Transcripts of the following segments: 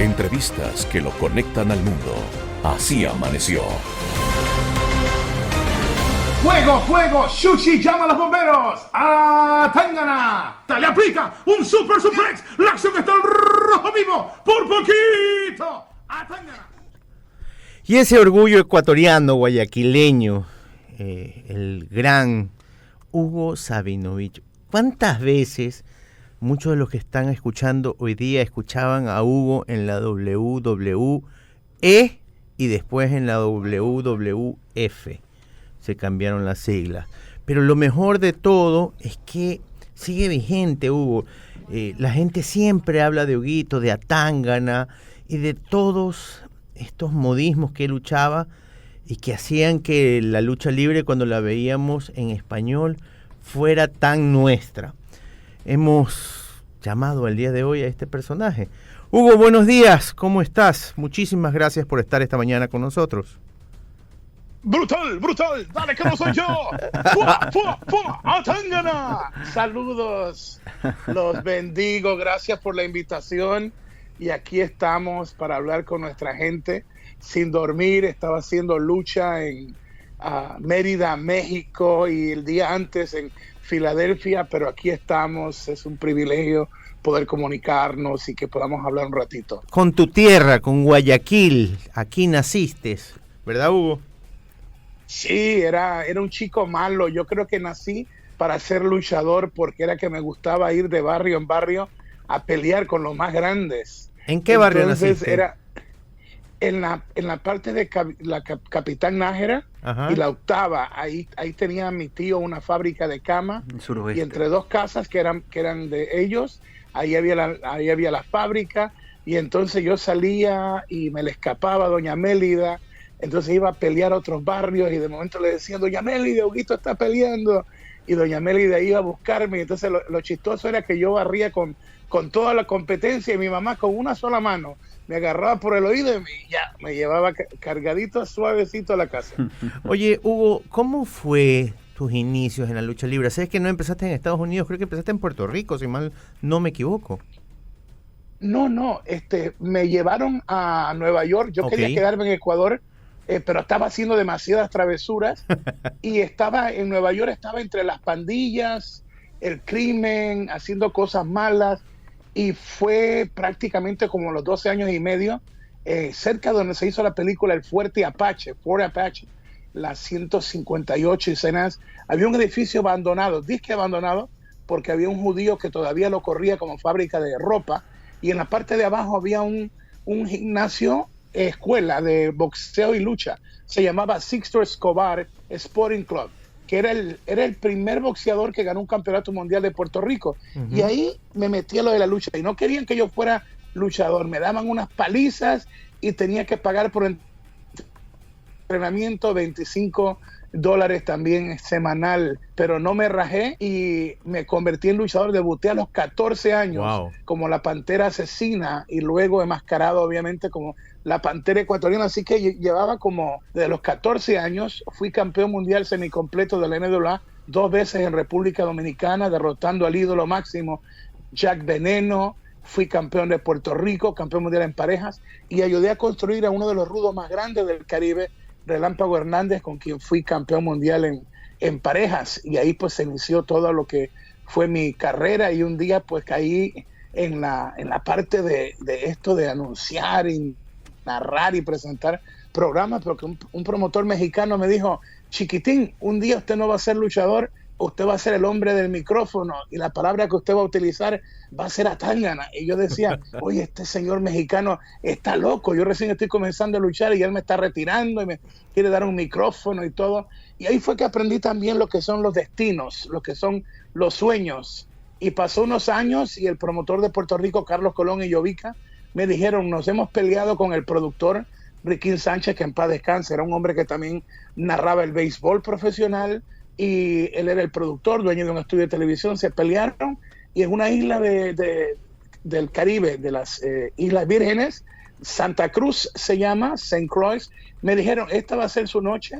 Entrevistas que lo conectan al mundo. Así amaneció. ¡Fuego, fuego! ¡Shushi llama a los bomberos! ¡A Tangana! ¡Le aplica un super suplex! ¡La acción está al rojo vivo! ¡Por poquito! ¡A Tangana! Y ese orgullo ecuatoriano, guayaquileño, el gran Hugo Sabinovich. ¿Cuántas veces muchos de los que están escuchando hoy día escuchaban a Hugo en la WWE y después en la WWF? Se cambiaron las siglas. Pero lo mejor de todo es que sigue vigente, Hugo. La gente siempre habla de Huguito, de Atangana y de todos estos modismos que él luchaba y que hacían que la lucha libre, cuando la veíamos en español, fuera tan nuestra. Hemos llamado el día de hoy a este personaje. Hugo, buenos días, ¿cómo estás? Muchísimas gracias por estar esta mañana con nosotros. ¡Brutal, brutal! ¡Dale que no soy yo! ¡Fua, fua, fua! ¡Atangana! Saludos, los bendigo, gracias por la invitación. Y aquí estamos para hablar con nuestra gente. Sin dormir, estaba haciendo lucha en Mérida, México, y el día antes en Filadelfia, pero aquí estamos. Es un privilegio poder comunicarnos y que podamos hablar un ratito. Con tu tierra, con Guayaquil, aquí naciste, ¿verdad, Hugo? Sí, era un chico malo. Yo creo que nací para ser luchador porque era que me gustaba ir de barrio en barrio a pelear con los más grandes. ¿En qué barrio Entonces, naciste? Era en la parte de la Capitán Nájera. Ajá. Y la octava. Ahí tenía mi tío una fábrica de cama. Y entre dos casas que eran de ellos, ahí había la fábrica. Y entonces yo salía y me le escapaba a Doña Mélida. Entonces iba a pelear a otros barrios y de momento le decía, Doña Mélida, Huguito está peleando. Y Doña Mélida iba a buscarme. Y entonces lo chistoso era que yo barría con toda la competencia y mi mamá con una sola mano me agarraba por el oído y ya me llevaba cargadito, suavecito a la casa. Oye, Hugo, ¿cómo fue tus inicios en la lucha libre? ¿Sabes que no empezaste en Estados Unidos? Creo que empezaste en Puerto Rico, si mal no me equivoco. No, me llevaron a Nueva York. Yo quería quedarme en Ecuador, pero estaba haciendo demasiadas travesuras y estaba en Nueva York, estaba entre las pandillas, el crimen, haciendo cosas malas, y fue prácticamente como a los 12 años y medio, cerca de donde se hizo la película El Fort Apache, las 158 escenas, había un edificio abandonado, disque abandonado, porque había un judío que todavía lo corría como fábrica de ropa, y en la parte de abajo había un gimnasio, escuela de boxeo y lucha. Se llamaba Sixto Escobar Sporting Club, que era el primer boxeador que ganó un campeonato mundial de Puerto Rico. Uh-huh. Y ahí me metí a lo de la lucha. Y no querían que yo fuera luchador. Me daban unas palizas y tenía que pagar por entrenamiento $25 también semanal, pero no me rajé y me convertí en luchador. Debuté a los 14 años como la Pantera Asesina y luego enmascarado obviamente como la Pantera Ecuatoriana, así que llevaba como desde los 14 años. Fui campeón mundial semicompleto de la NWA 2 veces en República Dominicana, derrotando al ídolo máximo Jack Veneno. Fui campeón de Puerto Rico, campeón mundial en parejas, y ayudé a construir a uno de los rudos más grandes del Caribe, Relámpago Hernández, con quien fui campeón mundial en parejas, y ahí pues se inició todo lo que fue mi carrera. Y un día pues caí en la parte de esto de anunciar y narrar y presentar programas, porque un promotor mexicano me dijo, chiquitín, un día usted no va a ser luchador, usted va a ser el hombre del micrófono y la palabra que usted va a utilizar va a ser Atangana. Y yo decía, oye, este señor mexicano está loco, yo recién estoy comenzando a luchar y él me está retirando y me quiere dar un micrófono y todo. Y ahí fue que aprendí también lo que son los destinos, lo que son los sueños. Y pasó unos años y el promotor de Puerto Rico, Carlos Colón y Llovica, me dijeron, nos hemos peleado con el productor Riquín Sánchez, que en paz descanse, era un hombre que también narraba el béisbol profesional, y él era el productor, dueño de un estudio de televisión. Se pelearon y en una isla del Caribe, de las Islas Vírgenes, Santa Cruz se llama, St. Croix, me dijeron, esta va a ser su noche,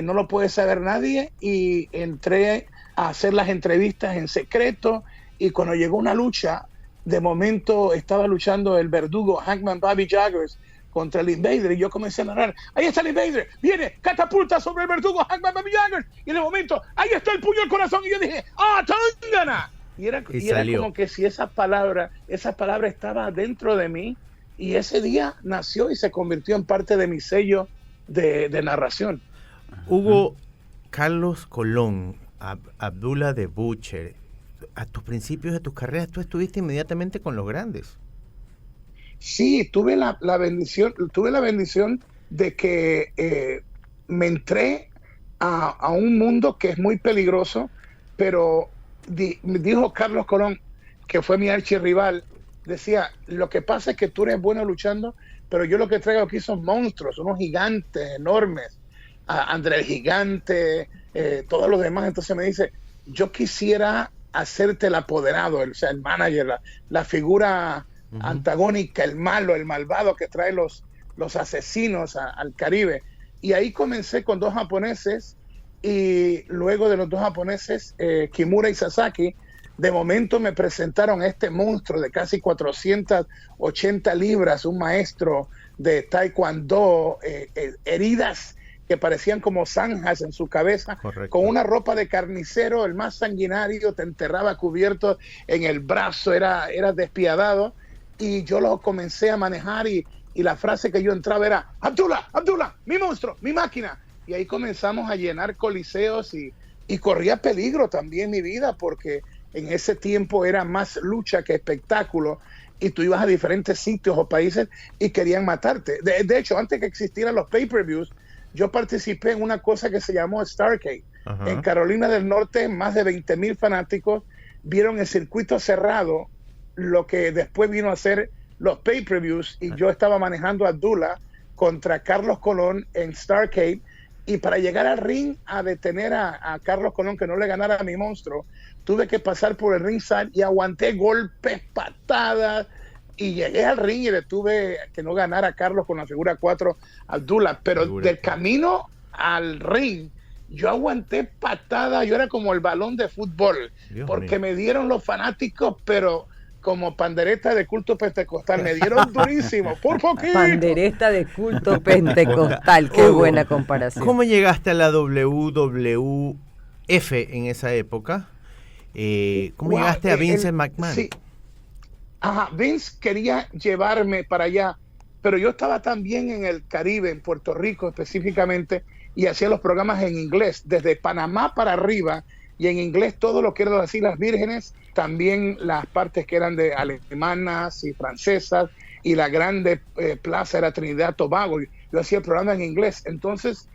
no lo puede saber nadie, y entré a hacer las entrevistas en secreto, y cuando llegó una lucha de momento estaba luchando el verdugo Hangman Bobby Jaggers contra el Invader, y yo comencé a narrar, ahí está el Invader, viene, catapulta sobre el verdugo Hangman Bobby Jaggers, y en el momento, ahí está el puño al corazón, y yo dije, ¡ah, Tangana! Y era como que si esa palabra estaba dentro de mí, y ese día nació y se convirtió en parte de mi sello de narración. Hugo, Carlos Colón, Abdullah the Butcher, a tus principios de tus carreras, tú estuviste inmediatamente con los grandes. Sí, tuve la bendición de que me entré a un mundo que es muy peligroso, pero dijo Carlos Colón, que fue mi archirrival, decía, lo que pasa es que tú eres bueno luchando, pero yo lo que traigo aquí son monstruos, unos gigantes enormes, André el Gigante, todos los demás. Entonces me dice, yo quisiera hacerte el apoderado, el manager, la figura antagónica, el malo, el malvado que trae los asesinos al Caribe. Y ahí comencé con 2 japoneses, y luego de los 2 japoneses, Kimura y Sasaki, de momento me presentaron a este monstruo de casi 480 libras, un maestro de taekwondo, heridas que parecían como zanjas en su cabeza. Correcto. Con una ropa de carnicero, el más sanguinario, te enterraba cubierto en el brazo, era despiadado, y yo lo comencé a manejar, y la frase que yo entraba era, Abdullah, mi monstruo, mi máquina, y ahí comenzamos a llenar coliseos, y corría peligro también mi vida, porque en ese tiempo era más lucha que espectáculo, y tú ibas a diferentes sitios o países y querían matarte. De hecho, antes que existieran los pay-per-views, yo participé en una cosa que se llamó Starrcade. Ajá. En Carolina del Norte, más de 20,000 fanáticos vieron el circuito cerrado, lo que después vino a ser los pay-per-views, y yo estaba manejando a Abdullah contra Carlos Colón en Starrcade, y para llegar al ring a detener a Carlos Colón, que no le ganara a mi monstruo, tuve que pasar por el ringside y aguanté golpes, patadas, y llegué al ring y le tuve que no ganar a Carlos con la figura 4 Abdullah, pero del camino al ring yo aguanté patadas, yo era como el balón de fútbol, Dios porque mío. Me dieron los fanáticos, pero como pandereta de culto pentecostal, me dieron durísimo, por poquito. Pandereta de culto pentecostal, qué buena comparación. ¿Cómo llegaste a la WWF en esa época? ¿Cómo llegaste a Vince McMahon? Sí. Ajá, Vince quería llevarme para allá, pero yo estaba también en el Caribe, en Puerto Rico específicamente, y hacía los programas en inglés, desde Panamá para arriba, y en inglés todo lo que eran las Islas Vírgenes, también las partes que eran de alemanas y francesas, y la grande plaza era Trinidad Tobago. Yo hacía el programa en inglés, entonces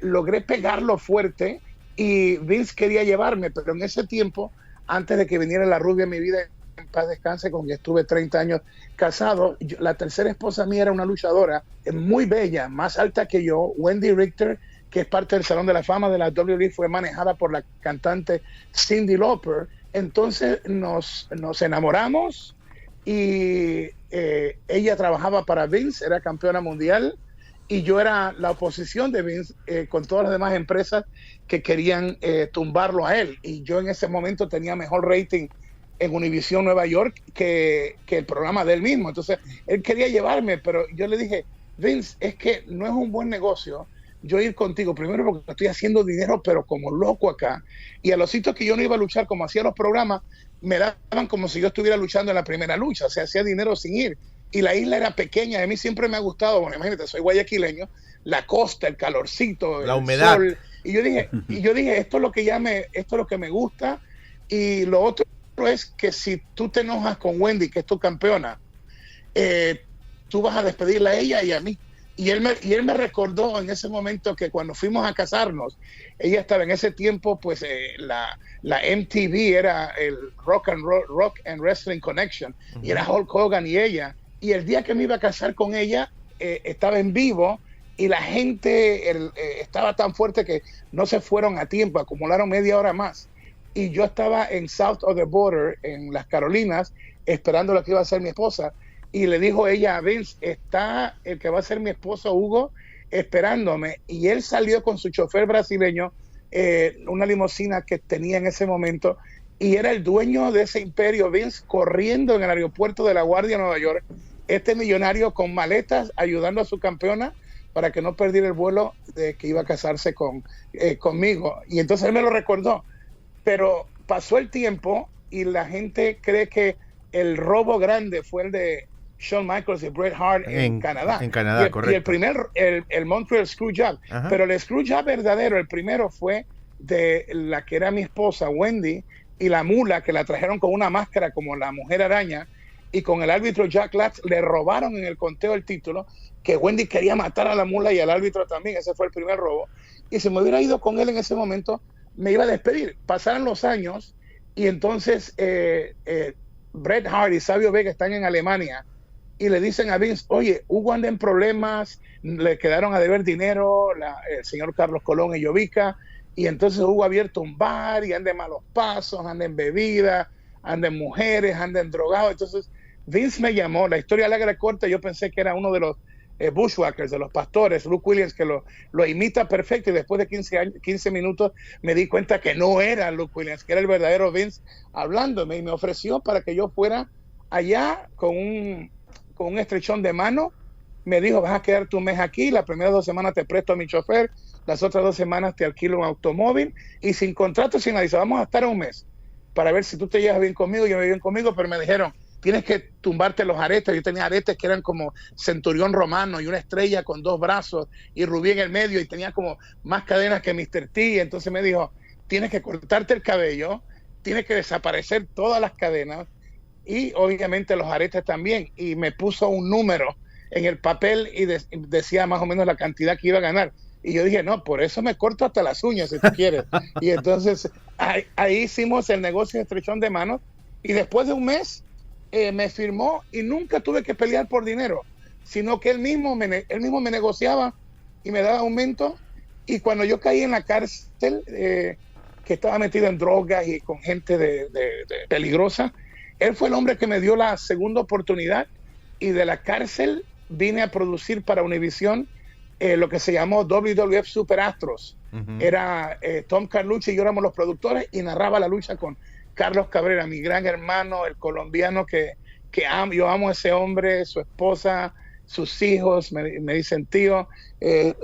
logré pegarlo fuerte, y Vince quería llevarme, pero en ese tiempo, antes de que viniera la rubia en mi vida, en paz descanse, con quien estuve 30 años casado, la tercera esposa mía era una luchadora muy bella, más alta que yo, Wendy Richter, que es parte del Salón de la Fama de la WWE, fue manejada por la cantante Cyndi Lauper. Entonces nos enamoramos, y ella trabajaba para Vince, era campeona mundial, y yo era la oposición de Vince, con todas las demás empresas que querían tumbarlo a él, y yo en ese momento tenía mejor rating en Univision Nueva York que el programa de él mismo. Entonces él quería llevarme, pero yo le dije, Vince, es que no es un buen negocio yo ir contigo, primero porque estoy haciendo dinero pero como loco acá, y a los sitios que yo no iba a luchar como hacía los programas, me daban como si yo estuviera luchando en la primera lucha, o sea, hacía dinero sin ir, y la isla era pequeña. A mí siempre me ha gustado, bueno, imagínate, soy guayaquileño, la costa, el calorcito, la el humedad, sol, y yo dije, esto es lo que me gusta. Y lo otro es que si tú te enojas con Wendy, que es tu campeona, tú vas a despedirla a ella y a mí. Y él me recordó en ese momento que cuando fuimos a casarnos, ella estaba en ese tiempo, pues la MTV era el Rock and Wrestling Connection, y era Hulk Hogan y ella. Y el día que me iba a casar con ella, estaba en vivo, y la gente estaba tan fuerte que no se fueron a tiempo, acumularon media hora más. Y yo estaba en South of the Border, en las Carolinas, esperando lo que iba a ser mi esposa. Y le dijo ella a Vince, está el que va a ser mi esposo Hugo esperándome. Y él salió con su chofer brasileño, una limusina que tenía en ese momento, y era el dueño de ese imperio, Vince, corriendo en el aeropuerto de LaGuardia, Nueva York, este millonario con maletas ayudando a su campeona para que no perdiera el vuelo de que iba a casarse conmigo. Y entonces él me lo recordó. Pero pasó el tiempo y la gente cree que el robo grande fue el de Shawn Michaels y Bret Hart en Canadá. En Canadá, correcto. Y el primer, el Montreal Screwjob. Ajá. Pero el Screwjob verdadero, el primero fue de la que era mi esposa, Wendy, y la mula, que la trajeron con una máscara como la Mujer Araña, y con el árbitro Jack Latz le robaron en el conteo del título, que Wendy quería matar a la mula y al árbitro también. Ese fue el primer robo. Y si me hubiera ido con él en ese momento, me iba a despedir. Pasaron los años y entonces Bret Hart y Savio Vega están en Alemania y le dicen a Vince, oye, Hugo anda en problemas, le quedaron a deber dinero el señor Carlos Colón y Llovica, y entonces Hugo ha abierto un bar y anda en malos pasos, anda en bebida, anda en mujeres, anda en drogados. Entonces Vince me llamó, la historia larga y corta, yo pensé que era uno de los bushwhackers, de los pastores, Luke Williams, que lo imita perfecto, y después de 15 minutos me di cuenta que no era Luke Williams, que era el verdadero Vince hablándome, y me ofreció para que yo fuera allá con un estrechón de mano. Me dijo, vas a quedarte un mes aquí, las primeras 2 semanas te presto a mi chofer, las otras 2 semanas te alquilo un automóvil, y sin contrato, sin nada, dice, vamos a estar un mes para ver si tú te llevas bien conmigo, yo me bien conmigo. Pero me dijeron, tienes que tumbarte los aretes. Yo tenía aretes que eran como centurión romano y una estrella con 2 brazos y rubí en el medio, y tenía como más cadenas que Mr. T. Entonces me dijo, tienes que cortarte el cabello, tienes que desaparecer todas las cadenas y obviamente los aretes también. Y me puso un número en el papel y decía más o menos la cantidad que iba a ganar. Y yo dije, no, por eso me corto hasta las uñas si tú quieres. Y entonces ahí hicimos el negocio de estrechón de manos, y después de un mes me firmó, y nunca tuve que pelear por dinero, sino que él mismo me negociaba y me daba aumento. Y cuando yo caí en la cárcel, que estaba metido en drogas y con gente de peligrosa, él fue el hombre que me dio la segunda oportunidad, y de la cárcel vine a producir para Univision lo que se llamó WWF Super Astros. Uh-huh. Era Tom Carlucci y yo éramos los productores, y narraba la lucha con Carlos Cabrera, mi gran hermano, el colombiano que amo. Yo amo a ese hombre, su esposa, sus hijos, me dicen tío.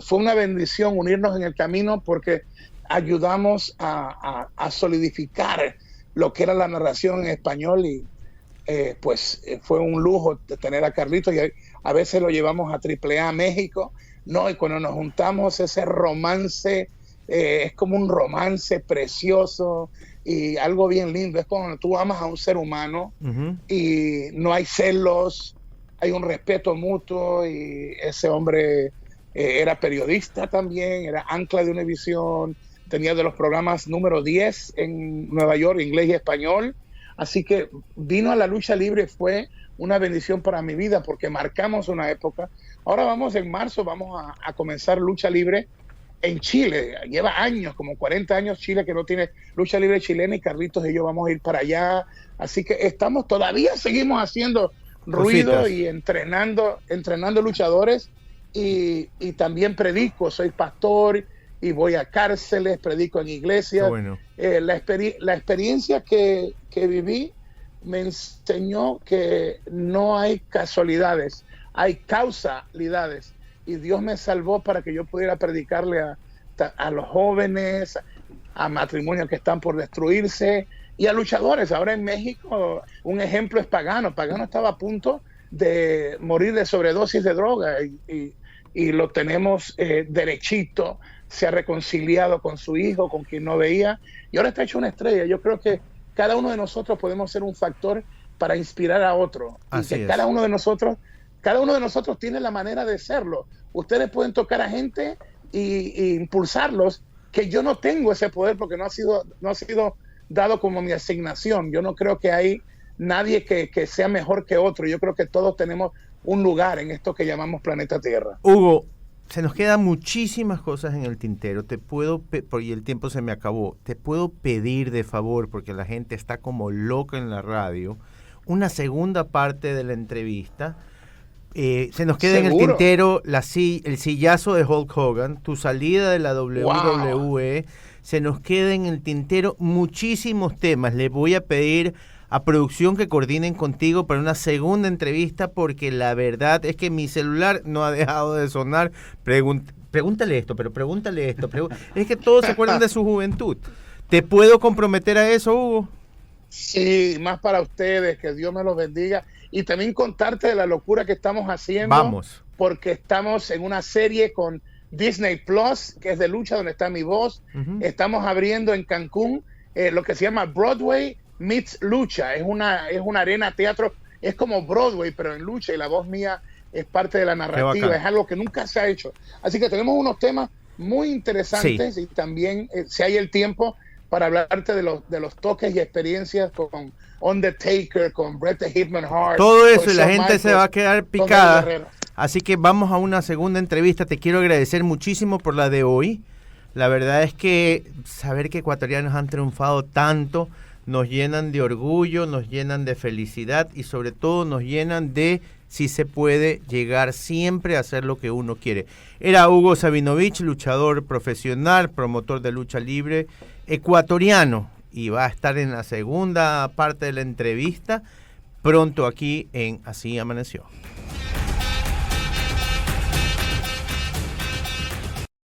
Fue una bendición unirnos en el camino, porque ayudamos a solidificar lo que era la narración en español, y fue un lujo de tener a Carlitos, y a veces lo llevamos a AAA México, ¿no? Y cuando nos juntamos, ese romance es como un romance precioso y algo bien lindo. Es cuando tú amas a un ser humano, uh-huh, y no hay celos, hay un respeto mutuo. Y ese hombre era periodista también, era ancla de Univision, tenía de los programas número 10 en Nueva York, inglés y español. Así que vino a la lucha libre, fue una bendición para mi vida, porque marcamos una época. Ahora en marzo vamos a comenzar lucha libre en Chile. Lleva años, como 40 años Chile, que no tiene lucha libre chilena, y Carlitos y yo vamos a ir para allá. Así que todavía seguimos haciendo ruido. Cositas. Y entrenando luchadores, y también predico, soy pastor y voy a cárceles, predico en iglesias. Bueno. La experiencia que viví me enseñó que no hay casualidades, hay causalidades, y Dios me salvó para que yo pudiera predicarle a los jóvenes, a matrimonios que están por destruirse, y a luchadores. Ahora en México un ejemplo es Pagano. Pagano estaba a punto de morir de sobredosis de droga, y lo tenemos derechito. Se ha reconciliado con su hijo, con quien no veía, y ahora está hecho una estrella. Yo creo que cada uno de nosotros podemos ser un factor para inspirar a otro. Así y que cada uno de nosotros tiene la manera de serlo. Ustedes pueden tocar a gente y impulsarlos, que yo no tengo ese poder, porque no ha sido dado como mi asignación. Yo no creo que hay nadie que sea mejor que otro. Yo creo que todos tenemos un lugar en esto que llamamos planeta Tierra. Hugo, se nos quedan muchísimas cosas en el tintero. Y el tiempo se me acabó. Te puedo pedir de favor, porque la gente está como loca en la radio, una segunda parte de la entrevista. Se nos queda ¿Seguro? En el tintero el sillazo de Hulk Hogan, tu salida de la WWE. Wow. se nos queda en el tintero muchísimos temas. Les voy a pedir a producción que coordinen contigo para una segunda entrevista, porque la verdad es que mi celular no ha dejado de sonar. Pregúntale esto, pero pregúntale esto. Es que todos se acuerdan de su juventud. ¿Te puedo comprometer a eso, Hugo? Sí, más para ustedes, que Dios me los bendiga. Y también contarte de la locura que estamos haciendo. Vamos. Porque estamos en una serie con Disney Plus, que es de lucha, donde está mi voz. Uh-huh. Estamos abriendo en Cancún lo que se llama Broadway Meets Lucha. Es una arena teatro, es como Broadway, pero en lucha, y la voz mía es parte de la narrativa. Es algo que nunca se ha hecho. Así que tenemos unos temas muy interesantes, sí. Y también, si hay el tiempo, para hablarte de los toques y experiencias con Undertaker, con Bret the Hitman Hart. Todo eso, y la gente Michaels, se va a quedar picada. Así que vamos a una segunda entrevista. Te quiero agradecer muchísimo por la de hoy. La verdad es que saber que ecuatorianos han triunfado tanto nos llenan de orgullo, nos llenan de felicidad y sobre todo nos llenan de, si se puede, llegar siempre a hacer lo que uno quiere. Era Hugo Sabinovich, luchador profesional, promotor de lucha libre, ecuatoriano, y va a estar en la segunda parte de la entrevista pronto aquí en Así Amaneció.